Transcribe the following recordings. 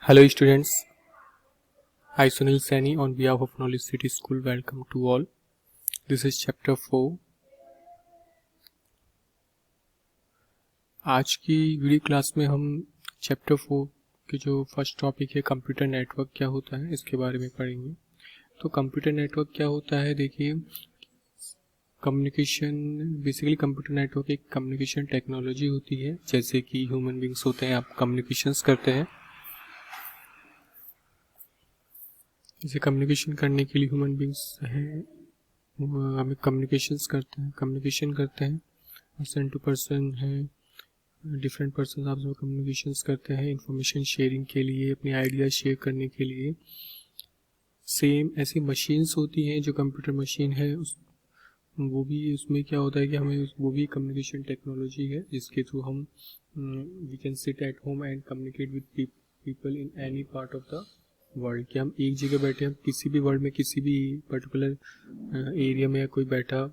Hello students, I Sunil Saini on behalf of Knowledge City School welcome to all. This is chapter 4. आज की video class में हम chapter 4 के जो first topic है computer network क्या होता है इसके बारे में पढ़ेंगे। तो कंप्यूटर नेटवर्क क्या होता है, देखिए कम्युनिकेशन बेसिकली कंप्यूटर नेटवर्क एक कम्युनिकेशन टेक्नोलॉजी होती है। जैसे कि ह्यूमन बींग्स होते हैं, आप कम्युनिकेशंस करते हैं। जैसे कम्युनिकेशन करने के लिए ह्यूमन बींग्स हैं, हमें कम्युनिकेशन करते हैं पर्सन टू पर्सन है, डिफरेंट पर्सन आपस में कम्युनिकेशंस करते हैं इंफॉर्मेशन शेयरिंग के लिए, अपनी आइडिया शेयर करने के लिए। सेम ऐसी मशीन्स होती हैं जो कंप्यूटर मशीन है, वो भी उसमें क्या होता है कि हमें वो भी कम्युनिकेशन टेक्नोलॉजी है जिसके थ्रू हम we can sit at home and communicate with people in any part of the world. कि हम एक जगह बैठे हैं, किसी भी वर्ल्ड में किसी भी पर्टिकुलर एरिया में कोई बैठा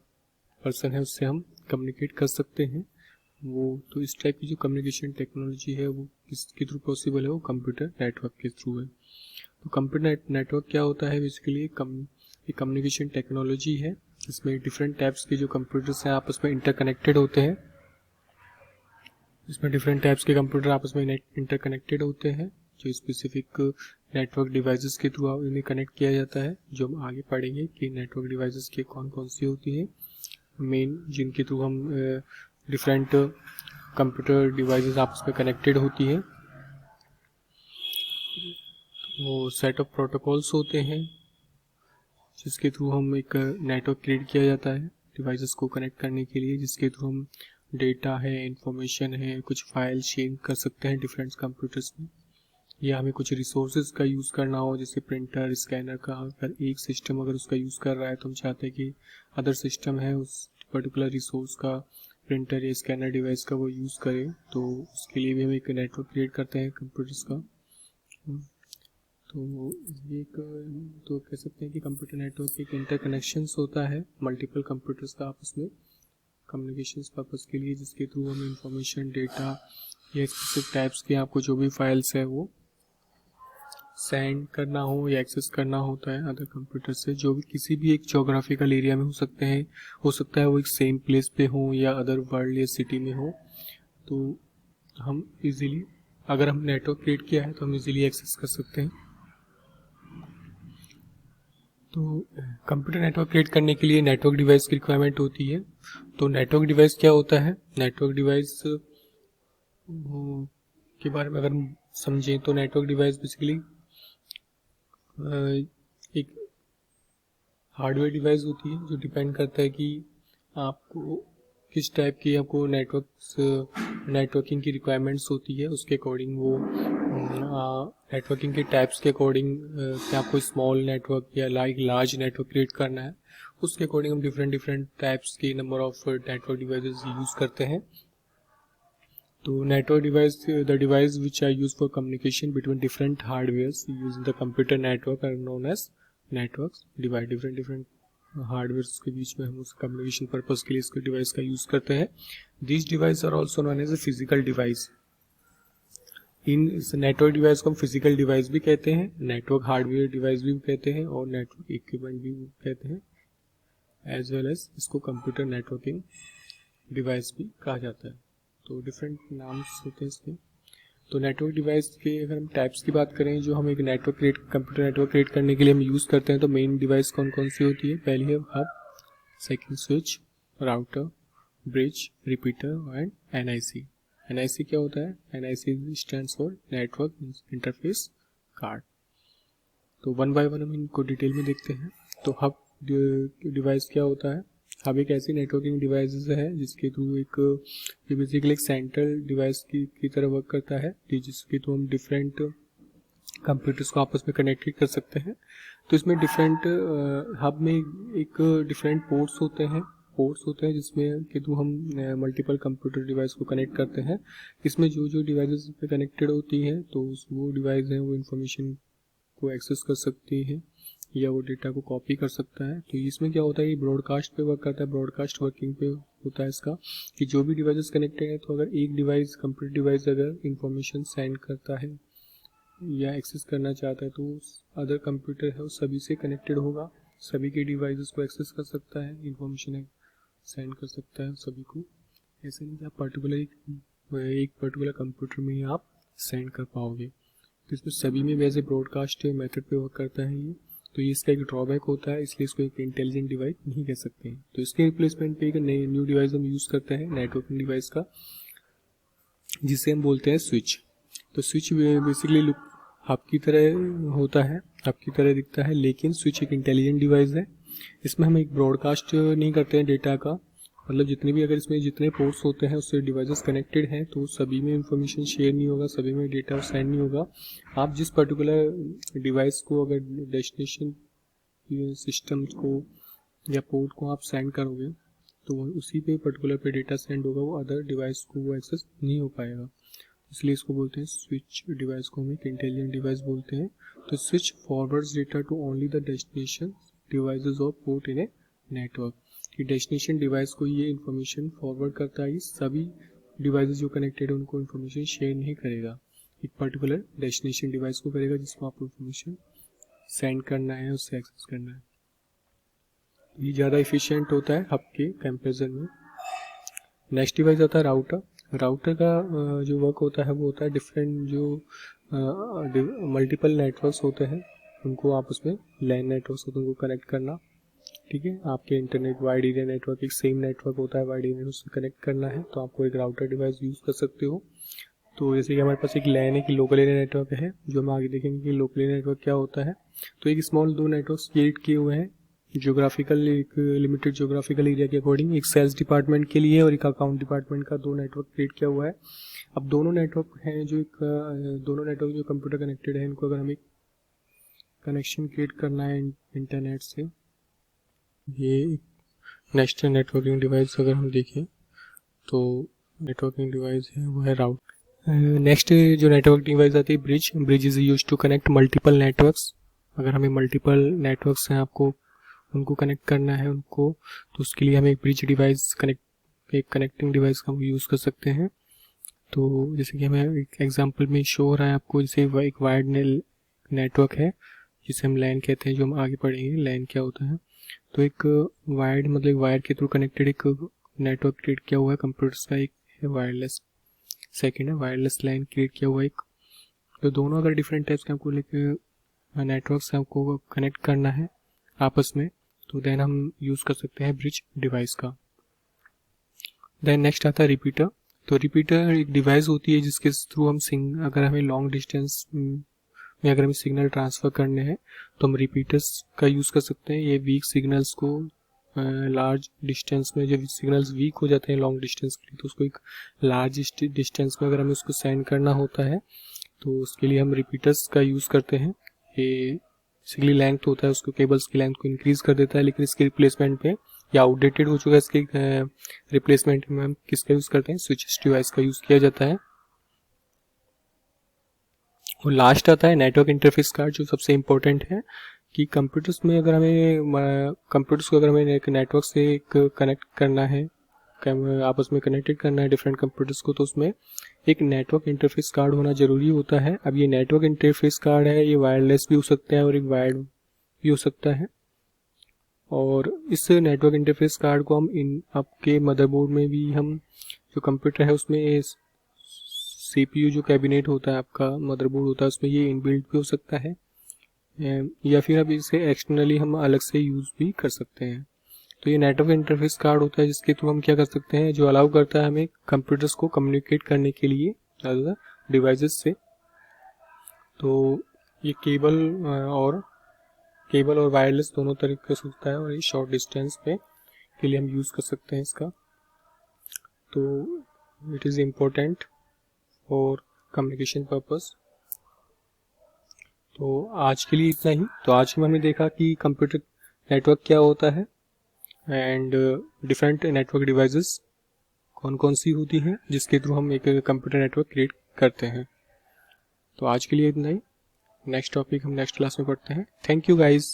पर्सन है उससे हम कम्युनिकेट कर सकते हैं। वो तो इस टाइप की जो कम्युनिकेशन टेक्नोलॉजी है वो किसके थ्रू पॉसिबल है, वो कंप्यूटर नेटवर्क के थ्रू है। तो कंप्यूटर नेटवर्क क्या होता है, बेसिकली एक कम्युनिकेशन टेक्नोलॉजी है। इसमें डिफरेंट टाइप्स के जो कंप्यूटर्स हैं आपस में इंटरकनेक्टेड होते हैं। इसमें डिफरेंट टाइप्स के कंप्यूटर आपस में इंटरकनेक्टेड होते हैं जो स्पेसिफिक नेटवर्क डिवाइसेस के थ्रू इन्हें कनेक्ट किया जाता है। जो हम आगे पढ़ेंगे कि नेटवर्क डिवाइसेस के कौन कौन सी होती हैं मेन, जिनके थ्रू हम डिफरेंट कंप्यूटर डिवाइसेस आपस में कनेक्टेड होती हैं। वो सेट ऑफ प्रोटोकॉल्स होते हैं जिसके थ्रू हम एक नेटवर्क क्रिएट किया जाता है डिवाइसेस को कनेक्ट करने के लिए, जिसके थ्रू हम डेटा है, इंफॉर्मेशन है, कुछ फाइल शेयर कर सकते हैं डिफरेंट कंप्यूटर्स में। या हमें कुछ रिसोर्सेज का यूज़ करना हो, जैसे प्रिंटर, स्कैनर का, अगर एक सिस्टम अगर उसका यूज़ कर रहा है तो हम चाहते हैं कि अदर सिस्टम है उस पर्टिकुलर रिसोर्स का, प्रिंटर या स्कैनर डिवाइस का वो यूज़ करे। तो उसके लिए भी हम एक नेटवर्क क्रिएट करते हैं कंप्यूटर्स का। तो एक तो कह सकते हैं कि कंप्यूटर नेटवर्क एक इंटरकनेक्शंस होता है मल्टीपल कंप्यूटर्स का आपस में कम्युनिकेशंस पर्पस के लिए, जिसके थ्रू हमें इंफॉर्मेशन, डेटा या स्पेसिफिक टाइप्स के आपको जो भी फाइल्स है वो सेंड करना हो या एक्सेस करना होता है अदर कंप्यूटर से, जो भी किसी भी एक जोग्राफिकल एरिया में हो सकते हैं। हो सकता है वो एक सेम प्लेस पे हो या अदर वर्ल्ड या सिटी में हो। तो हम इजीली, अगर हम नेटवर्क क्रिएट किया है तो हम इजीली एक्सेस कर सकते हैं। तो कंप्यूटर नेटवर्क क्रिएट करने के लिए नेटवर्क डिवाइस की रिक्वायरमेंट होती है। तो नेटवर्क डिवाइस क्या होता है, नेटवर्क डिवाइस के बारे में अगर हम समझें तो नेटवर्क डिवाइस बेसिकली एक हार्डवेयर डिवाइस होती है जो डिपेंड करता है कि आपको किस टाइप की आपको नेटवर्किंग की रिक्वायरमेंट्स होती है। उसके अकॉर्डिंग वो नेटवर्किंग के टाइप्स के अकॉर्डिंग कि आपको स्मॉल नेटवर्क या लार्ज नेटवर्क क्रिएट करना है, उसके अकॉर्डिंग हम डिफरेंट टाइप्स के number of network devices use करते हैं। तो network device, the device which are use for communication between different hardwares using the computer network are known as networks device. Different hardwares के बीच में हम उस कम्युनिकेशन पर्पस के लिए इसके डिवाइस का यूज़ करते हैं। This device are also known as a physical device. इन नेटवर्क डिवाइस को हम फिजिकल डिवाइस भी कहते हैं, नेटवर्क हार्डवेयर डिवाइस भी कहते हैं और नेटवर्क इक्विपमेंट भी कहते हैं, एज वेल एज इसको कंप्यूटर नेटवर्किंग डिवाइस भी कहा जाता है। तो डिफरेंट नाम्स होते हैं इसके। तो नेटवर्क डिवाइस के अगर हम टाइप्स की बात करें जो हम एक कंप्यूटर नेटवर्क क्रिएट करने के लिए हम यूज़ करते हैं, तो मेन डिवाइस कौन कौन सी होती है, पहली है hub, second switch, router, bridge, repeater and NIC. NIC क्या होता है, NIC stands for network interface card. तो वन बाय वन हम इनको डिटेल में देखते हैं। तो हब डिवाइस क्या होता है, हब एक ऐसी नेटवर्किंग डिवाइस है जिसके थ्रू एक बेसिकली एक सेंट्रल डिवाइस की तरह वर्क करता है, जिसके थ्रू हम डिफरेंट कंप्यूटर्स को आपस में कनेक्ट कर सकते हैं। तो इसमें डिफरेंट हब में एक डिफरेंट पोर्ट्स होते हैं जिसमें के थ्रू हम मल्टीपल कंप्यूटर डिवाइस को कनेक्ट करते हैं। इसमें जो डिवाइसेस पे कनेक्टेड होती हैं तो वो डिवाइस हैं वो इंफॉर्मेशन को एक्सेस कर सकती है या वो डेटा को कॉपी कर सकता है। तो इसमें क्या होता है, ये ब्रॉडकास्ट पे वर्क करता है, ब्रॉडकास्ट वर्किंग पे होता है इसका, कि जो भी डिवाइसेस कनेक्टेड है तो अगर एक डिवाइस कंप्यूटर डिवाइस अगर इंफॉर्मेशन सेंड करता है या एक्सेस करना चाहता है तो अदर कंप्यूटर है उस सभी से कनेक्टेड होगा, सभी के डिवाइसेस को एक्सेस कर सकता है, इंफॉर्मेशन सेंड कर सकता है सभी को। ऐसे नहीं कि आप एक पर्टिकुलर कंप्यूटर में ही आप सेंड कर पाओगे। तो इसमें सभी में वैसे ब्रॉडकास्ट मेथड पे वर्क करता है ये, तो ये इसका एक ड्रॉबैक होता है, इसलिए इसको एक इंटेलिजेंट डिवाइस नहीं कह सकते हैं। तो इसके रिप्लेसमेंट पे एक न्यू डिवाइस हम यूज़ करते हैं नेटवर्किंग डिवाइस का, जिसे हम बोलते हैं स्विच। तो स्विच बेसिकली हब की तरह होता है, हब की तरह दिखता है, लेकिन स्विच एक इंटेलिजेंट डिवाइस है। इसमें हम एक ब्रॉडकास्ट नहीं करते हैं डेटा का, मतलब जितने भी अगर इसमें जितने पोर्ट्स होते हैं उससे डिवाइसेस कनेक्टेड हैं तो सभी में इंफॉर्मेशन शेयर नहीं होगा, सभी में डेटा सेंड नहीं होगा। आप जिस पर्टिकुलर डिवाइस को अगर डेस्टिनेशन सिस्टम को या पोर्ट को आप सेंड करोगे तो उसी पे पर्टिकुलर पे डेटा सेंड होगा, वो अदर डिवाइस को वो एक्सेस नहीं हो पाएगा। इसलिए इसको बोलते हैं स्विच डिवाइस को हम एक इंटेलिजेंट डिवाइस बोलते हैं। तो switch forwards data to only the destination devices और पोर्ट इन ए नेटवर्क। कि डेस्टिनेशन डिवाइस को ये इन्फॉर्मेशन फॉरवर्ड करता है, सभी डिवाइसेस जो कनेक्टेड है उनको इन्फॉर्मेशन शेयर नहीं करेगा, एक पर्टिकुलर डेस्टिनेशन डिवाइस को करेगा जिसको आपको इन्फॉर्मेशन सेंड करना है, उससे एक्सेस करना है। ये ज़्यादा इफिशिएंट होता है हब के कंपेरिजन में। नेक्स्ट डिवाइस आता है राउटर। राउटर का जो वर्क होता है वो होता है डिफरेंट जो मल्टीपल नेटवर्क्स होते हैं उनको आपस में लैन नेटवर्क्स होते हैं उनको कनेक्ट करना। ठीक है, आपके इंटरनेट वाइड एरिया नेटवर्क एक सेम नेटवर्क होता है, वाइड एरिया उससे कनेक्ट करना है तो आपको एक राउटर डिवाइस यूज़ कर सकते हो। तो जैसे कि हमारे पास एक लैन है कि लोकल एरिया नेटवर्क है, जो हम आगे देखेंगे कि लोकल एरिया नेटवर्क क्या होता है। तो एक स्मॉल दो नेटवर्क क्रिएट किए हुए हैं ज्योग्राफिकल, एक लिमिटेड ज्योग्राफिकल एरिया के अकॉर्डिंग, एक सेल्स डिपार्टमेंट के लिए और एक अकाउंट डिपार्टमेंट का, दो नेटवर्क क्रिएट किया हुआ है। अब दोनों नेटवर्क हैं जो दोनों नेटवर्क जो कंप्यूटर कनेक्टेड है, इनको अगर हमें कनेक्शन क्रिएट करना है इंटरनेट से, ये नेक्स्ट नेटवर्किंग डिवाइस अगर हम देखें तो नेटवर्किंग डिवाइस है वो है राउट। नेक्स्ट जो नेटवर्क डिवाइस आती है bridge. Bridge is used to connect multiple networks. अगर हमें मल्टीपल नेटवर्क्स हैं आपको उनको कनेक्ट करना है उनको, तो उसके लिए हम एक ब्रिज डिवाइस एक कनेक्टिंग डिवाइस का यूज़ कर सकते हैं। तो जैसे कि हमें एक एग्जांपल में शो हो रहा है आपको, जैसे एक वायर्ड नेटवर्क है जिसे हम लैन कहते हैं, जो हम आगे पढ़ेंगे लैन क्या होता है। तो एक वायर्ड मतलब वायर के थ्रू कनेक्टेड एक नेटवर्क क्रिएट किया हुआ है कंप्यूटर्स का, एक है वायरलेस, सेकेंड है वायरलेस लैन क्रिएट किया हुआ एक। तो दोनों अगर डिफरेंट टाइप्स के आपको नेटवर्क्स आपको कनेक्ट करना है आपस में, तो देन हम यूज़ कर सकते हैं ब्रिज डिवाइस का। देन नेक्स्ट आता है रिपीटर। तो रिपीटर एक डिवाइस होती है जिसके थ्रू हम अगर हमें लॉन्ग डिस्टेंस में अगर हमें सिग्नल ट्रांसफ़र करने हैं तो हम रिपीटर्स का यूज़ कर सकते हैं। ये वीक सिग्नल्स को लार्ज डिस्टेंस में, जब सिग्नल्स वीक हो जाते हैं लॉन्ग डिस्टेंस के लिए, तो उसको एक लार्ज डिस्टेंस में अगर हमें उसको सेंड करना होता है तो उसके लिए हम रिपीटर्स का यूज़ करते हैं। ये बेसिकली लेंथ होता है, उसको केबल्स की लेंथ को इंक्रीज़ कर देता है, लेकिन इसके रिप्लेसमेंट पे या आउटडेटेड हो चुका है, इसके रिप्लेसमेंट में हम किसका यूज़ करते हैं, स्विच डिवाइस का यूज़ किया जाता है। और लास्ट आता है नेटवर्क इंटरफेस कार्ड, जो सबसे इम्पोर्टेंट है कि कंप्यूटर्स में अगर हमें कंप्यूटर्स को अगर हमें एक नेटवर्क से एक कनेक्ट करना है, आपस में कनेक्टेड करना है डिफरेंट कंप्यूटर्स को, तो उसमें एक नेटवर्क इंटरफेस कार्ड होना ज़रूरी होता है। अब ये नेटवर्क इंटरफेस कार्ड है, ये वायरलेस भी हो सकता है और एक वायर्ड भी हो सकता है। और इस नेटवर्क इंटरफेस कार्ड को हम आपके मदरबोर्ड में भी, हम जो कंप्यूटर है उसमें CPU जो कैबिनेट होता है आपका मदरबोर्ड होता है उसमें ये इनबिल्ट भी हो सकता है, या फिर अब इसे एक्सटर्नली हम अलग से यूज़ भी कर सकते हैं। तो ये नेटवर्क इंटरफेस कार्ड होता है जिसके थ्रू हम क्या कर सकते हैं, जो अलाउ करता है हमें कंप्यूटर्स को कम्युनिकेट करने के लिए ज़्यादा डिवाइसेस से। तो ये केबल और वायरलेस दोनों तरीके से होता है, और ये शॉर्ट डिस्टेंस पे के लिए हम यूज़ कर सकते हैं इसका। तो it is important for communication purpose. तो आज के लिए इतना ही। तो आज में हमने देखा कि कंप्यूटर नेटवर्क क्या होता है एंड डिफरेंट नेटवर्क डिवाइसेस कौन कौन सी होती हैं जिसके थ्रू हम एक कंप्यूटर नेटवर्क क्रिएट करते हैं। तो आज के लिए इतना ही। नेक्स्ट टॉपिक हम नेक्स्ट क्लास में पढ़ते हैं। Thank you guys.